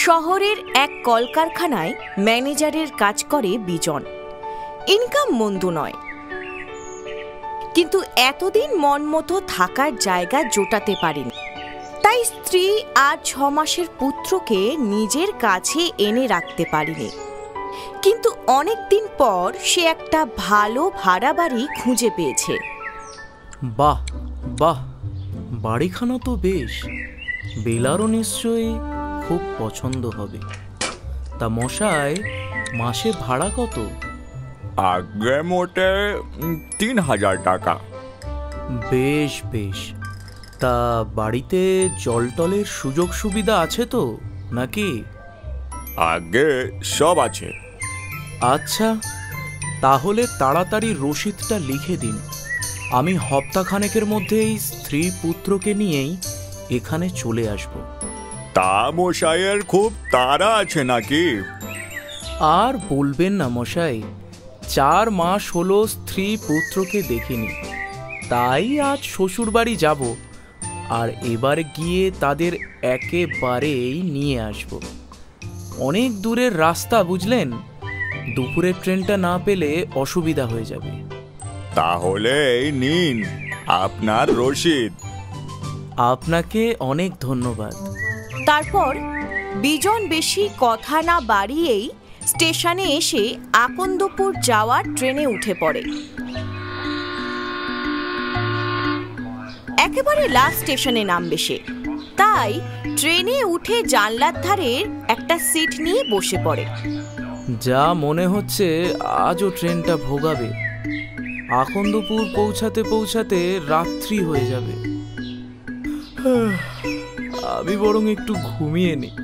শহরের এক কলকারখানায় ম্যানেজারের কাজ করে বিজন। ইনকাম মন্দ নয়, কিন্তু এতদিন মন মতো থাকার জায়গা জোটাতে পারেনি। তাই স্ত্রী আর 6 মাসের পুত্রকে নিজের কাছে এনে রাখতে পারেনি। কিন্তু অনেকদিন পর সে একটা ভালো ভাড়া বাড়ি খুঁজে পেয়েছে। বাহ বাহ, বাড়িখানা তো বেশ, বেলারও নিশ্চয়ই খুব পছন্দ হবে। তা মশাই, মাসে ভাড়া কত? আগে মোটে 3000 টাকা। বেশ বেশ। তা বাড়িতে জল টলের সুযোগ সুবিধা আছে তো নাকি? আগে সব আছে। আচ্ছা, তাহলে তাড়াতাড়ি রসিদটা লিখে দিন। আমি হপ্তাখানেকের মধ্যেই স্ত্রী পুত্রকে নিয়েই এখানে চলে আসব। তা মশাইয়ের খুব তাড়া আছে নাকি? আর বলবেন না মশাই, 4 মাস হলো স্ত্রী পুত্রকে দেখিনি। তাই আজ শ্বশুর বাড়ি যাব, আর এবার গিয়ে তাদের একেবারেই নিয়ে আসব। অনেক দূরের রাস্তা বুঝলেন, দুপুরের ট্রেনটা না পেলে অসুবিধা হয়ে যাবে। তাহলে এই নিন আপনার রসিদ। আপনাকে অনেক ধন্যবাদ। তারপর বিজন বেশি কথা না বাড়িয়েই স্টেশনে এসে আকন্দপুর যাওয়ার ট্রেনে উঠে পড়ে। একেবারে লাস্ট স্টেশনে নামবে সে, তাই ট্রেনে উঠে জানলার ধারে একটা সিট নিয়ে বসে পড়ে। যা মনে হচ্ছে আজও ট্রেনটা ভোগাবে। আকন্দপুর পৌঁছাতে পৌঁছাতে রাত্রি হয়ে যাবে। আমি বরং একটু ঘুমিয়ে নিই।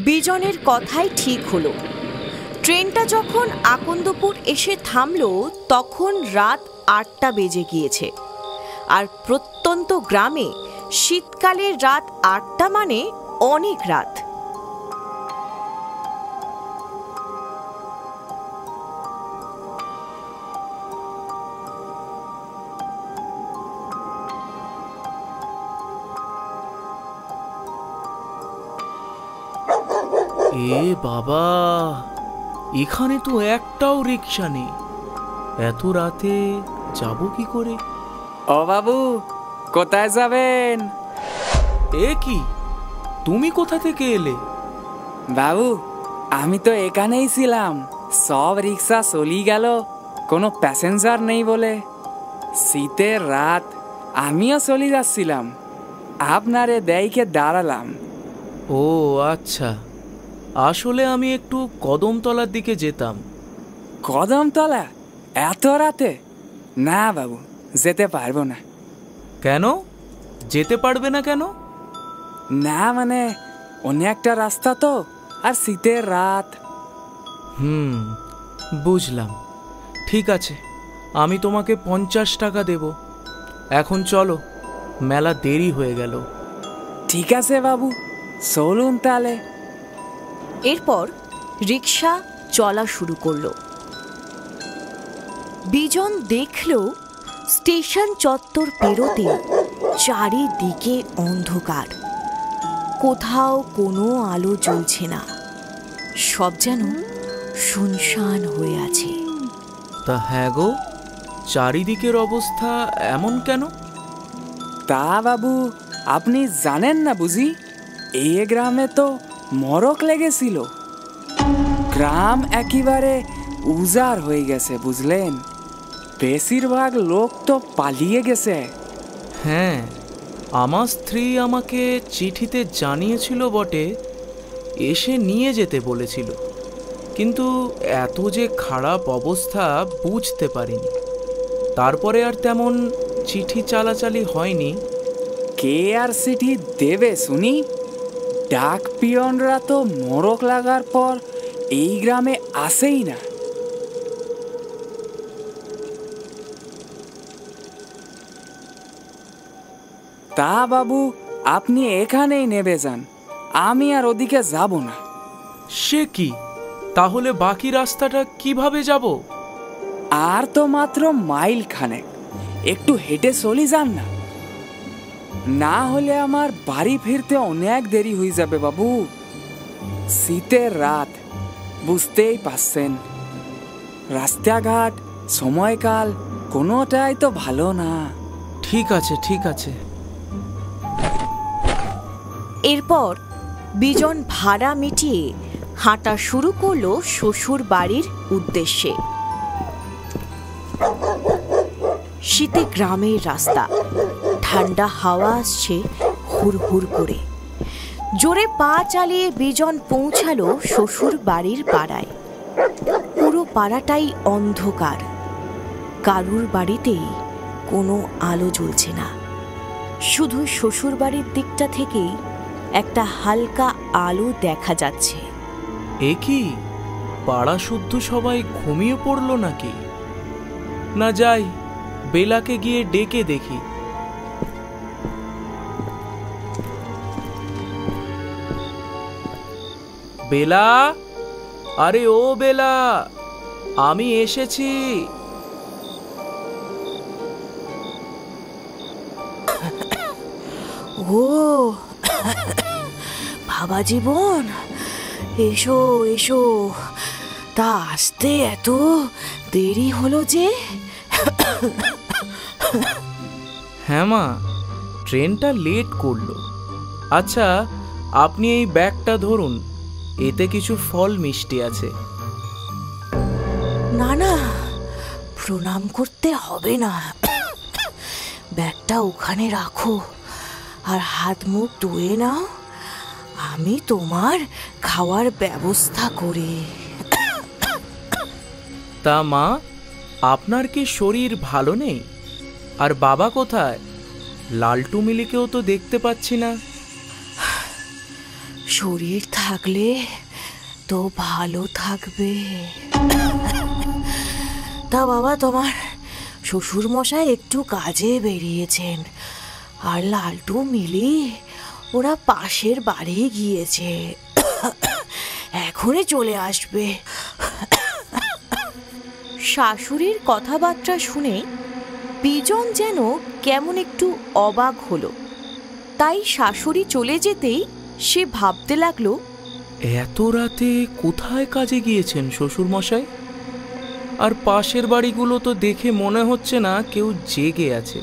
বিজনের কথাই ঠিক হলো। ট্রেনটা যখন আকন্দপুর এসে থামলো তখন রাত 8টা বেজে গিয়েছে। আর প্রত্যন্ত গ্রামে শীতকালের রাত 8টা মানে অনেক রাত। এ বাবা, এখানে তো একটাও রিক্সা নেই। এত রাতে যাব কি করে? ও বাবু, কোথায় যাবেন? এ কি, তুমি কোথা থেকে এলে? বাবু, আমি তো এখানেই ছিলাম, সব রিক্সা চলি গেল, কোনো প্যাসেঞ্জার নেই বলে। শীতের রাত, আমিও চলে যাচ্ছিলাম, আপনারে দেখে দাঁড়ালাম। ও আচ্ছা, আসলে আমি একটু কদমতলার দিকে যেতাম। কদমতলা এত রাতে? না বাবু, যেতে পারবো না। কেন যেতে পারবে না কেন? না মানে অন্য একটা রাস্তা তো, আর শীতের রাত। বুঝলাম। ঠিক আছে, আমি তোমাকে 50 টাকা দেব। এখন চলো, মেলা দেরি হয়ে গেল। ঠিক আছে বাবু, চলুন তাহলে। এরপর রিক্সা চলা শুরু করলো। বিজন দেখল স্টেশন চত্বর পেরোতে চারিদিকে অন্ধকার, কোথাও কোনো আলো জ্বলছে না, সব যেন শুনশান হয়ে আছে। তা হ্যাঁ গো, চারিদিকের অবস্থা এমন কেন? তা বাবু আপনি জানেন না বুঝি? এই গ্রামে তো মরক লেগেছিল, গ্রাম একেবারে উজাড় হয়ে গেছে বুঝলেন। বেশিরভাগ লোক তো পালিয়ে গেছে। হ্যাঁ, আমার স্ত্রী আমাকে চিঠিতে জানিয়েছিল বটে, এসে নিয়ে যেতে বলেছিল, কিন্তু এত যে খারাপ অবস্থা বুঝতে পারিনি। তারপরে আর তেমন চিঠি চালাচালি হয়নি। কে আর চিঠি দেবে শুনি? ডাক পিয়নরা তো মরক লাগার পর এই গ্রামে আসেই না। তা বাবু, আপনি এখানেই নেমে যান, আমি আর ওদিকে যাব না। সে কি, তাহলে বাকি রাস্তাটা কিভাবে যাব? আর তো মাত্র মাইল খানেক, একটু হেঁটে চলে যান না, না হলে আমার বাড়ি ফিরতে অনেক দেরি হয়ে যাবে বাবু। শীতের রাত, বুঝতেই পারছেন, রাস্তাঘাট সময়কাল কোনোটাই তো ভালো না। ঠিক আছে, ঠিক আছে। এরপর বিজন ভাড়া মিটিয়ে হাঁটা শুরু করলো শ্বশুর বাড়ির উদ্দেশ্যে। শীতে গ্রামের রাস্তা, ঠান্ডা হাওয়া আসছে হুড়হুড় করে। জোরে পা চালিয়ে বিজন পৌঁছালো শ্বশুর বাড়ির পাড়ায়। পুরো পাড়াটাই অন্ধকার, কারুর বাড়িতেই কোনো আলো জ্বলছে না। শুধু শ্বশুর বাড়ির দিকটা থেকেই একটা হালকা আলো দেখা যাচ্ছে। এ কি, পাড়া শুদ্ধ সবাই ঘুমিয়ে পড়লো নাকি? না যাই, বেলাকে গিয়ে ডেকে দেখি। বেলা, আরে ও বেলা, আমি এসেছি। ও বাবা জীবন, এসো এসো। তা আসতে এত দেরি হলো যে? হ্যাঁ মা, ট্রেনটা লেট করলো। আচ্ছা, আপনি এই ব্যাগটা ধরুন, এতে কিছু ফল মিষ্টি আছে। না না, প্রণাম করতে হবে না, ব্যাগটা ওখানে রাখো আর হাত মুখ ধুয়ে নাও, আমি তোমার খাওয়ার ব্যবস্থা করি। তা মা, আপনার কি শরীর ভালো নেই? আর বাবা কোথায়? লালটু মিলিকেও তো দেখতে পাচ্ছি না। শরীর থাকলে তো ভালো থাকবে। তা বাবা, তোমার শ্বশুর মশাই একটু কাজে বেরিয়েছেন, আর লালটু মিলি ওরা পাশের বাড়ি গিয়েছে, এখনই চলে আসবে। শাশুড়ির কথাবার্তা শুনে বিজন যেন কেমন একটু অবাক হলো। তাই শাশুড়ি চলে যেতেই সে ভাবতে লাগলো, এত রাতে কোথায় কাজে গিয়েছেন শ্বশুর মশাই? আর পাশের বাড়িগুলো তো দেখে মনে হচ্ছে না কেউ জেগে আছে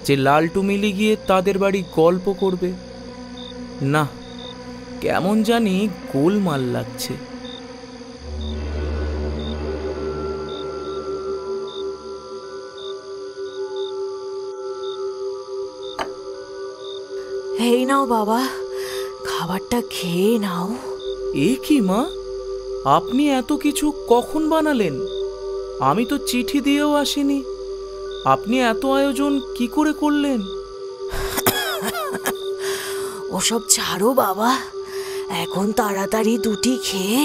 যে লালটু মিলি গিয়ে তাদের বাড়ি গল্প করবে। না, কেমন জানি গোলমাল লাগছে। এই নাও বাবা, খাবারটা খেয়ে নাও। এ কি মা, আপনি এত কিছু কখন বানালেন? আমি তো চিঠি দিয়েও আসিনি। আপনি এত আয়োজন কি করে করলেন? ওসব ছাড়ো বাবা, এখন তাড়াতাড়ি দুটি খেয়ে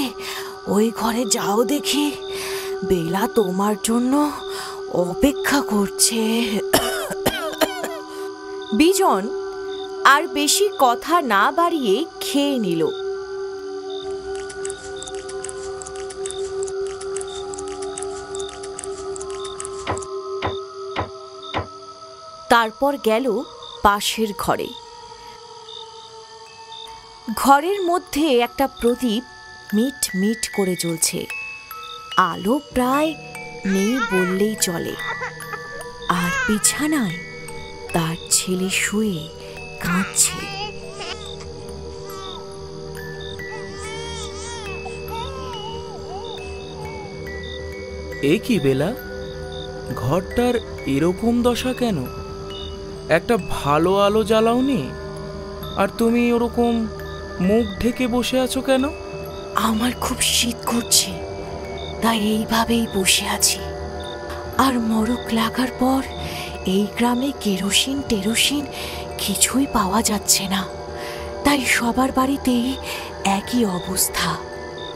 ওই ঘরে যাও দেখি, বেলা তোমার জন্য অপেক্ষা করছে। বিজন আর বেশি কথা না বাড়িয়ে খেয়ে নিল। তারপর গেল পাশের ঘরে। ঘরের মধ্যে একটা প্রদীপ মিট মিট করে জ্বলছে, আলো প্রায় নেই বললেই চলে। আর বিছানায় তার ছেলে শুয়ে কাঁদছে। এ কি বেলা, ঘরটার এরকম দশা কেন? একটা ভালো আলো জ্বালাওনি, আর তুমি ওরকম মুখ ঢেকে বসে আছো কেন? আমার খুব শীত করছে, তাই এইভাবেই বসে আছি। আর মরক লাগার পর এই গ্রামে কেরোসিন টেরোসিন কিছুই পাওয়া যাচ্ছে না, তাই সবার বাড়িতেই একই অবস্থা।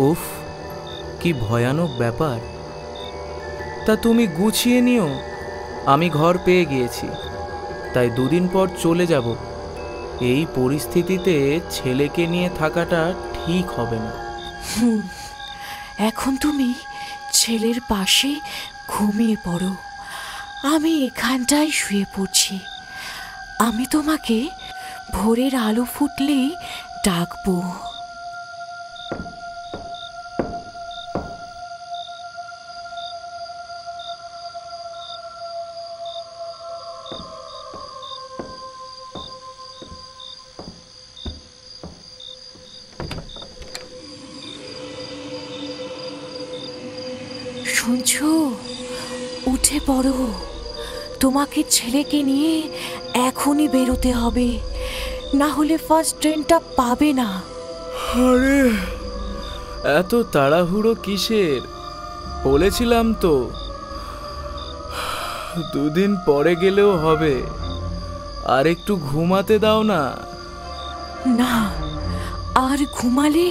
উফ, কি ভয়ানক ব্যাপার। তা তুমি গুছিয়ে নিও, আমি ঘর পেয়ে গিয়েছি, তাই 2 দিন পর চলে যাব। এই পরিস্থিতিতে ছেলেকে নিয়ে থাকাটা ঠিক হবে না। এখন তুমি ছেলের পাশে ঘুমিয়ে পড়ো, আমি এখানটায় শুয়ে পড়ছি। আমি তোমাকে ভোরের আলো ফুটলেই ডাকবো। শুনছো? উঠে পড়ো, তোমাকে ছেলেকে নিয়ে এখনই বেরোতে হবে, না হলে ফার্স্ট ট্রেনটা পাবে না। আরে এত তাড়াহুড়ো কিসের? বলেছিলাম তো 2 দিন পরে গেলেও হবে। আর একটু ঘুমাতে দাও না। না, আর ঘুমালে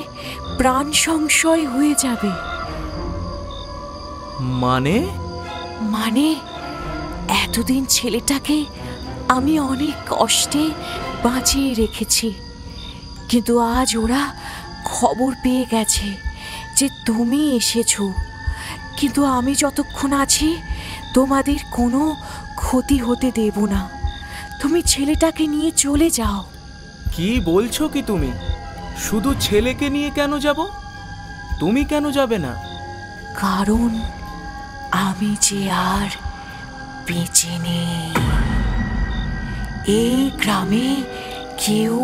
প্রাণ সংশয় হয়ে যাবে। মানে এতদিন ছেলেটাকে আমি অনেক কষ্টে বাঁচিয়ে রেখেছি, কিন্তু আজ ওরা খবর পেয়ে গেছে যে তুমি এসেছো। কিন্তু আমি যতক্ষণ আছি তোমাদের কোনো ক্ষতি হতে দেব না। তুমি ছেলেটাকে নিয়ে চলে যাও। কি বলছো কি তুমি? শুধু ছেলেকে নিয়ে কেন যাব? তুমি কেন যাবে না? কারণ আমি যে আর বেঁচে নেই। এই গ্রামে কেউ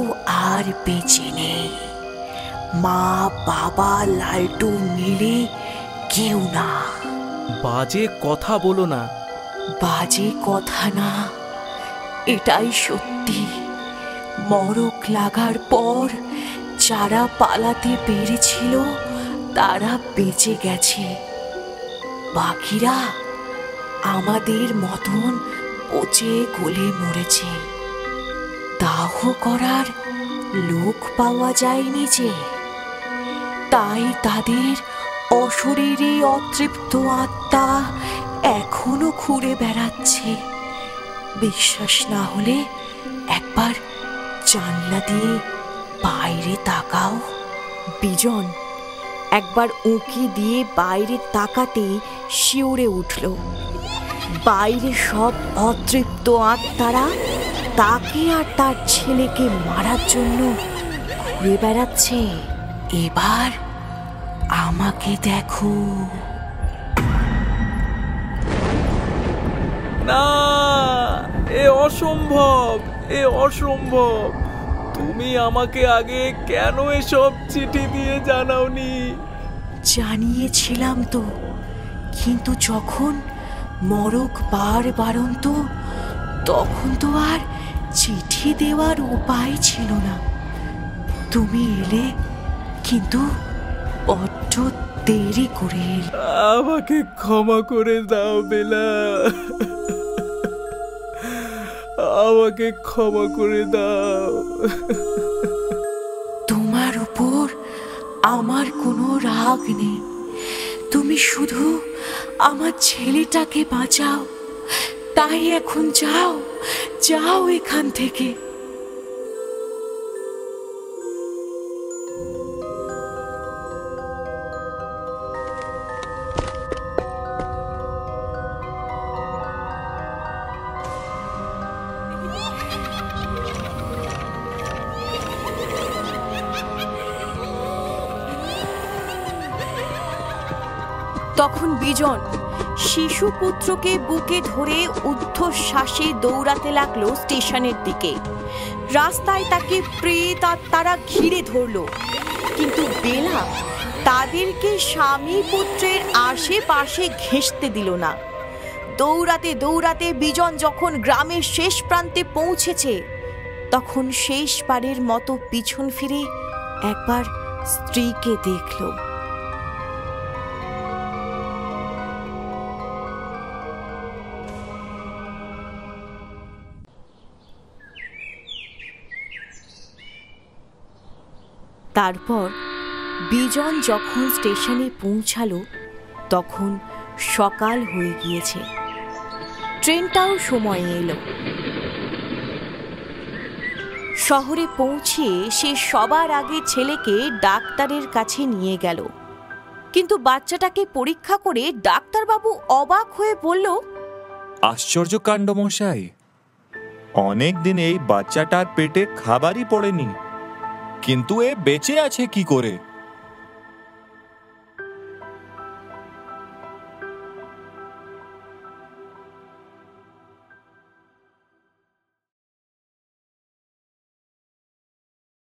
আর বেঁচে নেই। মা, বাবা, লালটু মিলে কেউ না। বাজে কথা বলো না। বাজে কথা না, এটাই সত্যি। মরক লাগার পর যারা পালাতে পেরেছিল তারা বেঁচে গেছে, বাকিরা আমাদের মতন পচে গলে মরেছে। দাহ করার লোক পাওয়া যায়নি যে, তাই তাদের অশরীরী অতৃপ্ত আত্মা এখনো ঘুরে বেড়াচ্ছে। বিশ্বাস না হলে একবার জানলা দিয়ে বাইরে তাকাও। বিজন একবার উঁকি দিয়ে বাইরে তাকাতেই শিউরে উঠল। বাইরে সব অতৃপ্ত আত্মারা তাকে আর তার ছেলেকে মারার জন্য ঘুরে বেড়াচ্ছে। এবার আমাকে দেখো। না, এ অসম্ভব, এ অসম্ভব। তুমি আমাকে আগে কেন এসব চিঠি দিয়ে জানাওনি? জানিয়েছিলাম তো, কিন্তু যখন মরক বারন্ত তখন তো আর চিঠি দেওয়ার উপায় ছিল না। তুমি এলে, কিন্তু বড্ড দেরি করে এলে। আমাকে ক্ষমা করে দাও বেলা, আমাকে ক্ষমা করে দাও। তোমার উপর আমার কোনো রাগ নেই। তুমি শুধু আমার ছেলেটাকে বাঁচাও। তাই এখন যাও, যাও এখান থেকে। তখন বিজন শিশুপুত্রকে বুকে ধরে ঊর্ধ্বশ্বাসে দৌড়াতে লাগলো স্টেশনের দিকে। রাস্তায় তাকে প্রেত আত্মারা ঘিরে ধরল, কিন্তু বেলা তাদেরকে স্বামী পুত্রের আশেপাশে ঘেঁষতে দিল না। দৌড়াতে দৌড়াতে বিজন যখন গ্রামের শেষ প্রান্তে পৌঁছেছে, তখন শেষবারের মতো পিছন ফিরে একবার স্ত্রীকে দেখল। তারপর বিজন যখন স্টেশনে পৌঁছালো তখন সকাল হয়ে গিয়েছে। ট্রেনটাও সময়ে এলো। শহরে পৌঁছে সে সবার আগে ছেলেকে ডাক্তারের কাছে নিয়ে গেল। কিন্তু বাচ্চাটাকে পরীক্ষা করে ডাক্তারবাবু অবাক হয়ে বলল, আশ্চর্য কাণ্ড মশাই, অনেক দিন এই বাচ্চাটার পেটে খাবারই পড়েনি, কিন্তু এ বেঁচে আছে কি করে?